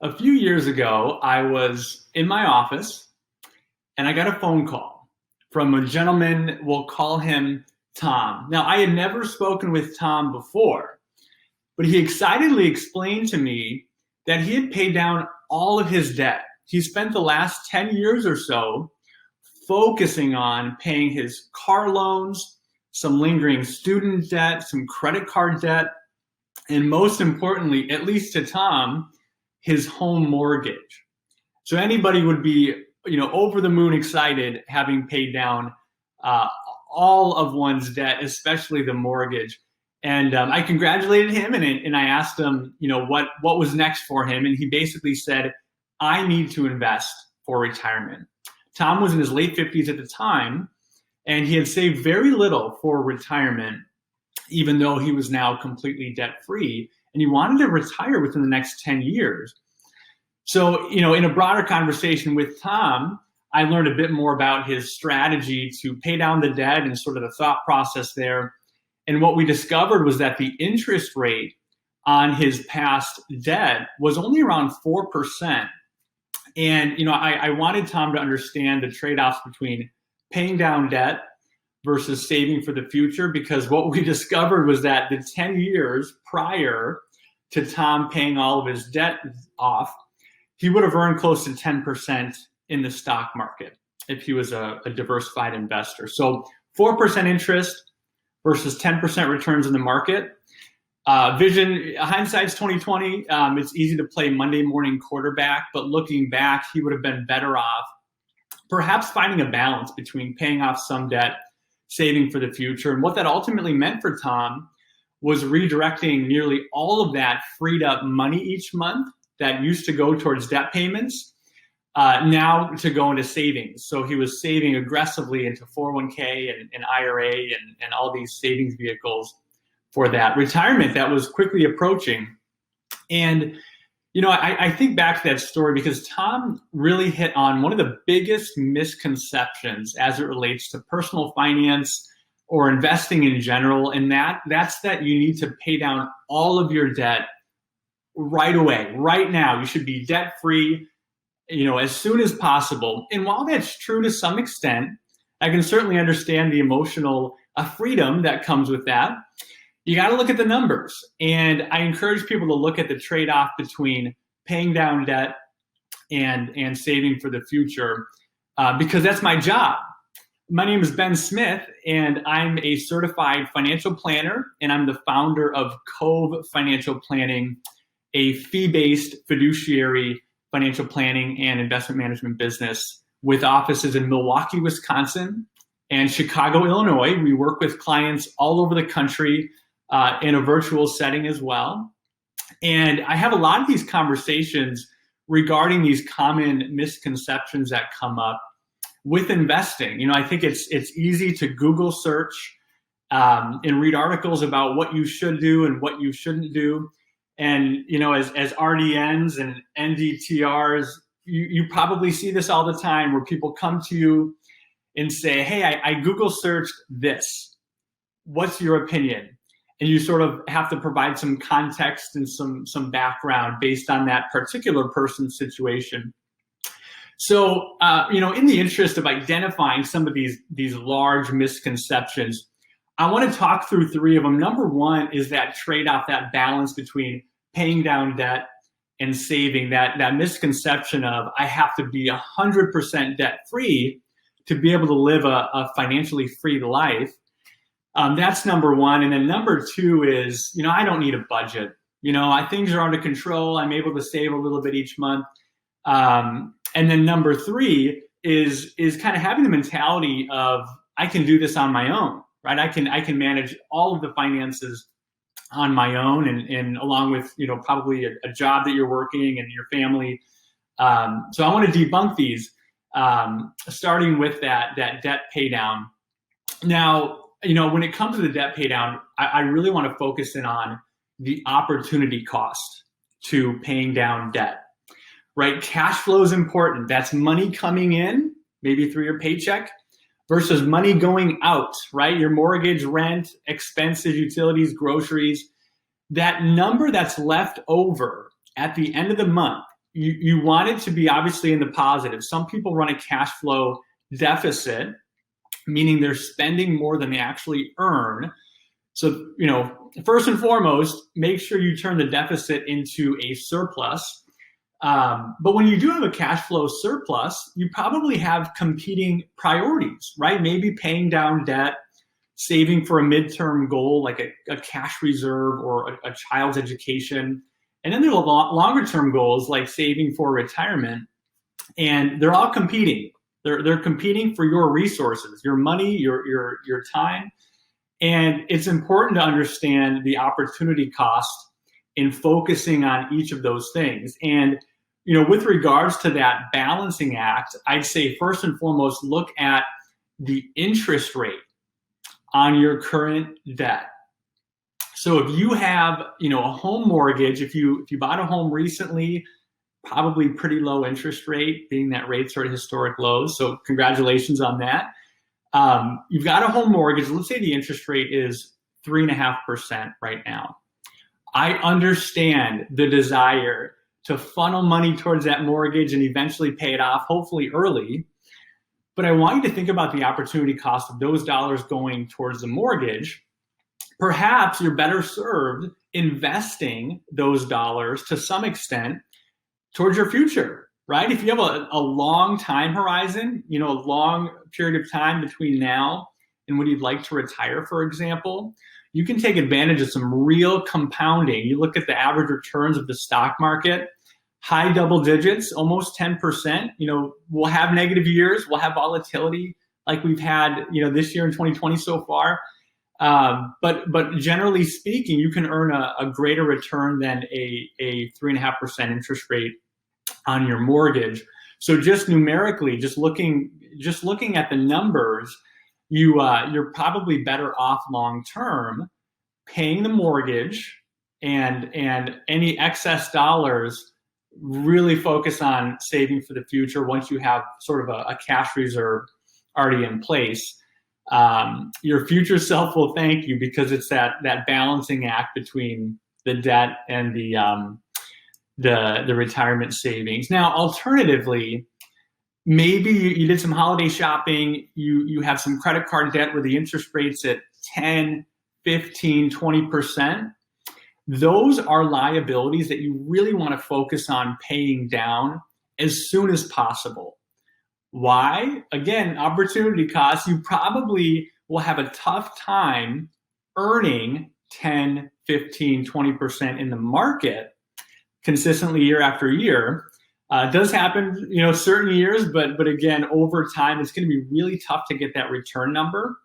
A few years ago, I was in my office and I got a phone call from a gentleman, we'll call him Tom. Now, I had never spoken with Tom before, but he excitedly explained to me that he had paid down all of his debt. He spent the last 10 years or so focusing on paying his car loans, some lingering student debt, some credit card debt, and most importantly, at least to Tom, his home mortgage. So anybody would be, over the moon excited having paid down all of one's debt, especially the mortgage. And I congratulated him, and I asked him, what was next for him, and he basically said, "I need to invest for retirement." Tom was in his late 50s at the time, and he had saved very little for retirement, even though he was now completely debt-free, and he wanted to retire within the next 10 years. So, in a broader conversation with Tom, I learned a bit more about his strategy to pay down the debt and sort of the thought process there. And what we discovered was that the interest rate on his past debt was only around 4%. And, I wanted Tom to understand the trade-offs between paying down debt versus saving for the future, because what we discovered was that the 10 years prior to Tom paying all of his debt off, he would have earned close to 10% in the stock market if he was a diversified investor. So 4% interest versus 10% returns in the market. Hindsight's 2020. It's easy to play Monday morning quarterback, but looking back, he would have been better off perhaps finding a balance between paying off some debt, saving for the future. And what that ultimately meant for Tom was redirecting nearly all of that freed up money each month that used to go towards debt payments, now to go into savings. So he was saving aggressively into 401k and IRA and all these savings vehicles for that retirement that was quickly approaching. And, I think back to that story because Tom really hit on one of the biggest misconceptions as it relates to personal finance or investing in general. And that's that you need to pay down all of your debt right away, right now. You should be debt-free, as soon as possible. And while that's true to some extent, I can certainly understand the emotional freedom that comes with that. You got to look at the numbers. And I encourage people to look at the trade-off between paying down debt and saving for the future, because that's my job. My name is Ben Smith, and I'm a certified financial planner, and I'm the founder of Cove Financial Planning, a fee-based fiduciary financial planning and investment management business with offices in Milwaukee, Wisconsin, and Chicago, Illinois. We work with clients all over the country in a virtual setting as well. And I have a lot of these conversations regarding these common misconceptions that come up with investing. I think it's easy to Google search and read articles about what you should do and what you shouldn't do. And, as RDNs and NDTRs, you probably see this all the time where people come to you and say, "Hey, I Google searched this. What's your opinion?" And you sort of have to provide some context and some background based on that particular person's situation. So, in the interest of identifying some of these large misconceptions, I want to talk through three of them. Number one is that trade-off, that balance between paying down debt and saving, that misconception of I have to be 100% debt-free to be able to live a financially free life. That's number one. And then number two is, I don't need a budget. Things are under control. I'm able to save a little bit each month. And then number three is kind of having the mentality of I can do this on my own, right? I can manage all of the finances on my own and along with, probably a job that you're working and your family. So I want to debunk these, starting with that debt pay down. Now, when it comes to the debt pay down, I really want to focus in on the opportunity cost to paying down debt, right? Cash flow is important. That's money coming in, maybe through your paycheck, versus money going out, right? Your mortgage, rent, expenses, utilities, groceries. That number that's left over at the end of the month you want it to be obviously in the positive. Some people run a cash flow deficit, meaning they're spending more than they actually earn. So, first and foremost, make sure you turn the deficit into a surplus. But when you do have a cash flow surplus, you probably have competing priorities, right? Maybe paying down debt, saving for a midterm goal like a cash reserve or a child's education. And then there are longer term goals like saving for retirement. And they're all competing. They're competing for your resources, your money, your time. And it's important to understand the opportunity cost in focusing on each of those things. And with regards to that balancing act, I'd say first and foremost, look at the interest rate on your current debt. So if you have, a home mortgage, if you bought a home recently, probably pretty low interest rate, being that rates are at historic lows. So congratulations on that. You've got a home mortgage. Let's say the interest rate is 3.5% right now. I understand the desire to funnel money towards that mortgage and eventually pay it off, hopefully early. But I want you to think about the opportunity cost of those dollars going towards the mortgage. Perhaps you're better served investing those dollars to some extent towards your future, right? If you have a long time horizon, a long period of time between now and when you'd like to retire, for example, you can take advantage of some real compounding. You look at the average returns of the stock market, high double digits, almost 10%. We'll have negative years, we'll have volatility like we've had, this year in 2020 so far. But generally speaking, you can earn a greater return than a 3.5% interest rate on your mortgage. So just numerically, just looking at the numbers, you're probably better off long term paying the mortgage and any excess dollars really focus on saving for the future once you have sort of a cash reserve already in place. Your future self will thank you because it's that balancing act between the debt and the retirement savings. Now, alternatively, maybe you did some holiday shopping, you have some credit card debt where the interest rate's at 10, 15, 20%. Those are liabilities that you really want to focus on paying down as soon as possible. Why? Again, opportunity cost. You probably will have a tough time earning 10, 15, 20% in the market consistently year after year. It does happen, certain years, but again, over time, it's going to be really tough to get that return number.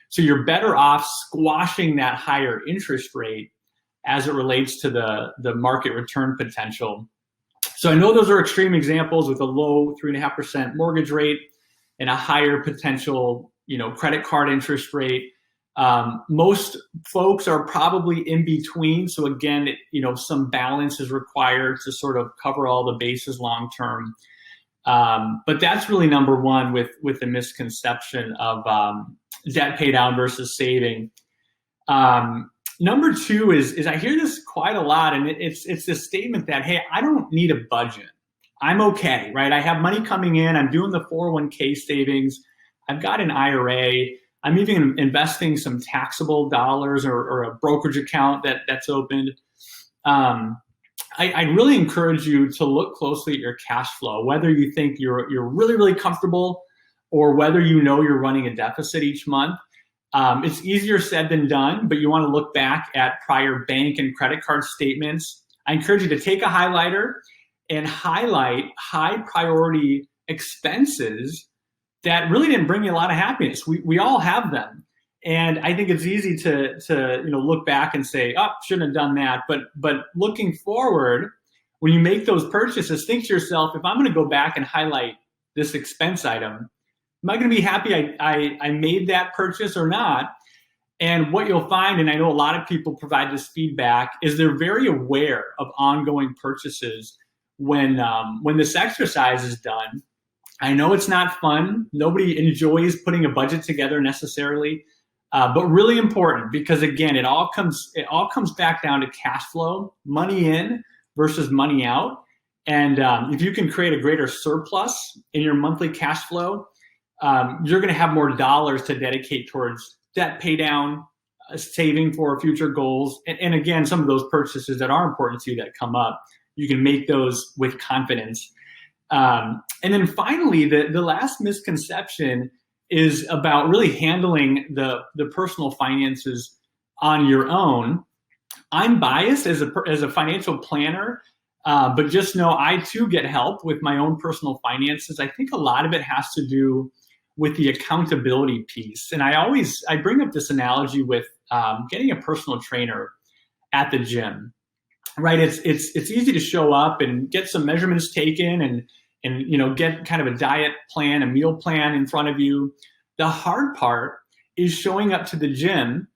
So you're better off squashing that higher interest rate as it relates to the market return potential. So I know those are extreme examples with a low 3.5% mortgage rate and a higher potential, credit card interest rate. Most folks are probably in between. So again, some balance is required to sort of cover all the bases long term. But that's really number one with the misconception of debt pay down versus saving. Number two is I hear this quite a lot, and it's this statement that, hey, I don't need a budget. I'm okay, right? I have money coming in. I'm doing the 401k savings. I've got an IRA. I'm even investing some taxable dollars or a brokerage account that's opened. I really encourage you to look closely at your cash flow, whether you think you're really, really comfortable or whether you're running a deficit each month. It's easier said than done, but you want to look back at prior bank and credit card statements. I encourage you to take a highlighter and highlight high priority expenses that really didn't bring you a lot of happiness. We all have them. And I think it's easy to look back and say, oh, shouldn't have done that. But looking forward, when you make those purchases, think to yourself, if I'm going to go back and highlight this expense item, am I going to be happy I made that purchase or not? And what you'll find, and I know a lot of people provide this feedback, is they're very aware of ongoing purchases when this exercise is done. I know it's not fun. Nobody enjoys putting a budget together necessarily, but really important because again, it all comes back down to cash flow, money in versus money out. And if you can create a greater surplus in your monthly cash flow, you're going to have more dollars to dedicate towards debt pay down, saving for future goals. And again, some of those purchases that are important to you that come up, you can make those with confidence. And then finally, the last misconception is about really handling the personal finances on your own. I'm biased as a financial planner, but just know I too get help with my own personal finances. I think a lot of it has to do with the accountability piece. And I bring up this analogy with getting a personal trainer at the gym, right? It's easy to show up and get some measurements taken and get kind of a diet plan, a meal plan in front of you. The hard part is showing up to the gym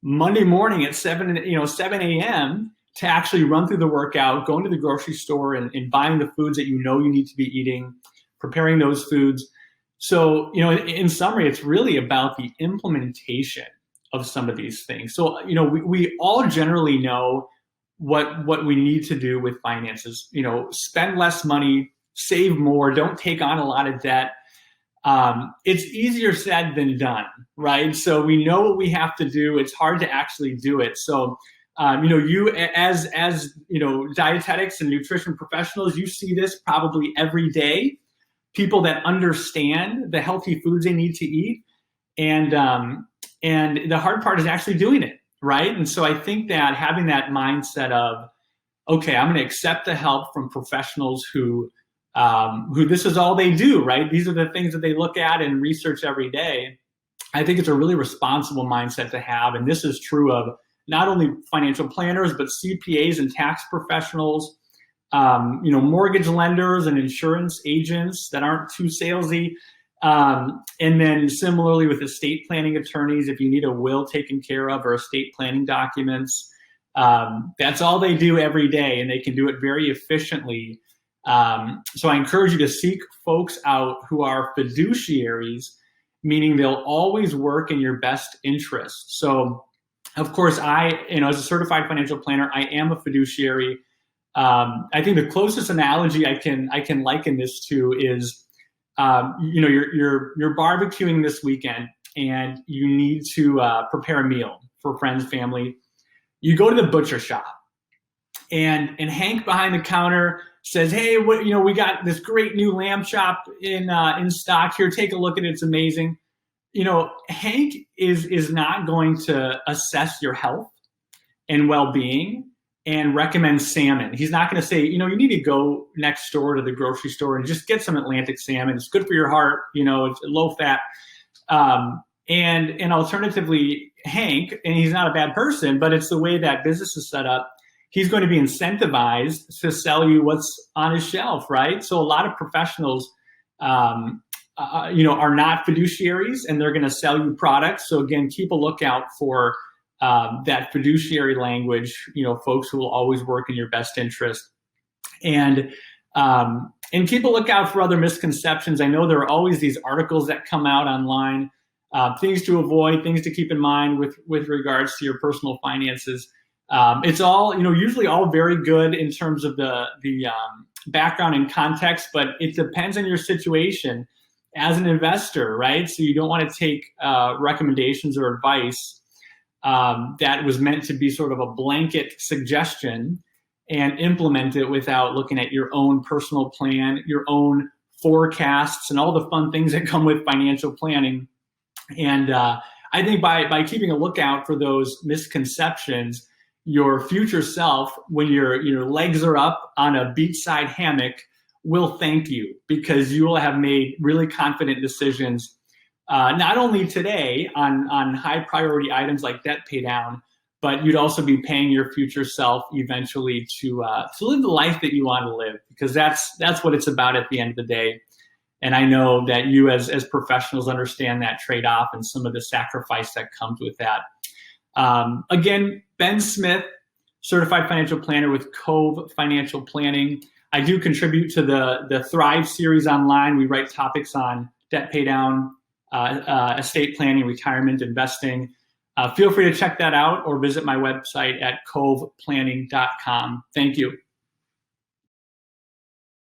Monday morning at 7 a.m. to actually run through the workout, going to the grocery store and buying the foods that you need to be eating, preparing those foods. So, in summary, it's really about the implementation of some of these things. So, we all generally know what we need to do with finances. Spend less money, save more, don't take on a lot of debt. It's easier said than done, right? So we know what we have to do. It's hard to actually do it. So, you as dietetics and nutrition professionals, you see this probably every day. People that understand the healthy foods they need to eat, and the hard part is actually doing it, right? And so I think that having that mindset of, okay, I'm going to accept the help from professionals who this is all they do, right? These are the things that they look at and research every day. I think it's a really responsible mindset to have, and this is true of not only financial planners but CPAs and tax professionals. Mortgage lenders and insurance agents that aren't too salesy. And then similarly with estate planning attorneys, if you need a will taken care of or estate planning documents, that's all they do every day, and they can do it very efficiently. So I encourage you to seek folks out who are fiduciaries, meaning they'll always work in your best interest. So of course, as a certified financial planner, I am a fiduciary. I think the closest analogy I can liken this to is, you're barbecuing this weekend and you need to prepare a meal for friends, family. You go to the butcher shop, and Hank behind the counter says, "Hey, we got this great new lamb chop in stock here. Take a look at it. It's amazing." Hank is not going to assess your health and well-being and recommend salmon. He's not going to say, you need to go next door to the grocery store and just get some Atlantic salmon. It's good for your heart. It's low fat. And alternatively, Hank, and he's not a bad person, but it's the way that business is set up, he's going to be incentivized to sell you what's on his shelf, right? So a lot of professionals, are not fiduciaries, and they're going to sell you products. So again, keep a lookout for that fiduciary language, folks who will always work in your best interest. And keep a lookout for other misconceptions. I know there are always these articles that come out online, things to avoid, things to keep in mind with regards to your personal finances. It's all, usually all very good in terms of the background and context, but it depends on your situation as an investor, right? So you don't want to take recommendations or advice that was meant to be sort of a blanket suggestion and implement it without looking at your own personal plan, your own forecasts, and all the fun things that come with financial planning. And I think by keeping a lookout for those misconceptions, your future self, when your legs are up on a beachside hammock, will thank you, because you will have made really confident decisions, not only today on high priority items like debt pay down, but you'd also be paying your future self eventually to live the life that you want to live, because that's what it's about at the end of the day. And I know that you as professionals understand that trade-off and some of the sacrifice that comes with that. Again, Ben Smith, certified financial planner with Cove Financial Planning. I do contribute to the Thrive series online. We write topics on debt pay down, estate planning, retirement, investing. Feel free to check that out or visit my website at coveplanning.com. Thank you.